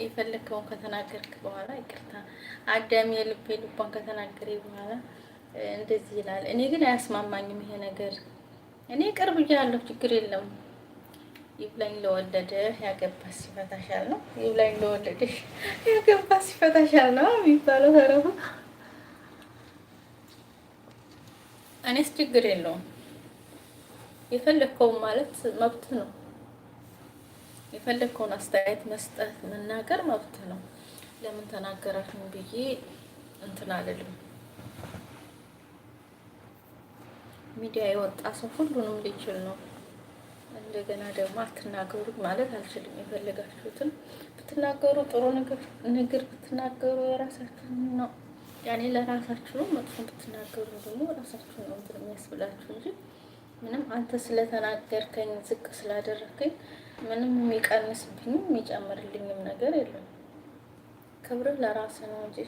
የፈለከውን ከተናገርክ በኋላ ይቅርታ አዳሚ የልብ ልቧን ከተናገረ በኋላ እንደዚህ ይላል። እኔ ግን አያስማማኝም ይሄ ነገር። እኔ ቅርብ ያለው ችግር የለም። ይብላኝ ለወለደህ ያገባስ ይፈታሻል ነው። ይብላኝ ለወለደሽ ያገባስ ይፈታሻል ነው የሚባለው ተረፉ። እኔስ ችግር የለውም። የፈለከውን ማለት መብት ነው። የፈለከውን አስተያየት መስጠት መናገር መብት ነው። ለምን ተናገራችሁ ብዬ እንትን አልልም። ሚዲያ የወጣ ሰው ሁሉንም ሊችል ነው። እንደገና ደግሞ አትናገሩ ማለት አልችልም። የፈለጋችሁትን ብትናገሩ ጥሩ ነገር ብትናገሩ የራሳችሁን ነው። ያኔ ለራሳችሁ ነው። መጥፎ ብትናገሩ ደግሞ ራሳችሁ ነው እንትን የሚያስብላችሁ እንጂ ምንም አንተ ስለተናገርከኝ ዝቅ ስላደረከኝ ምንም የሚቀንስብኝም የሚጨምርልኝም ነገር የለም። ክብርህ ለራስህ ነው እንጂ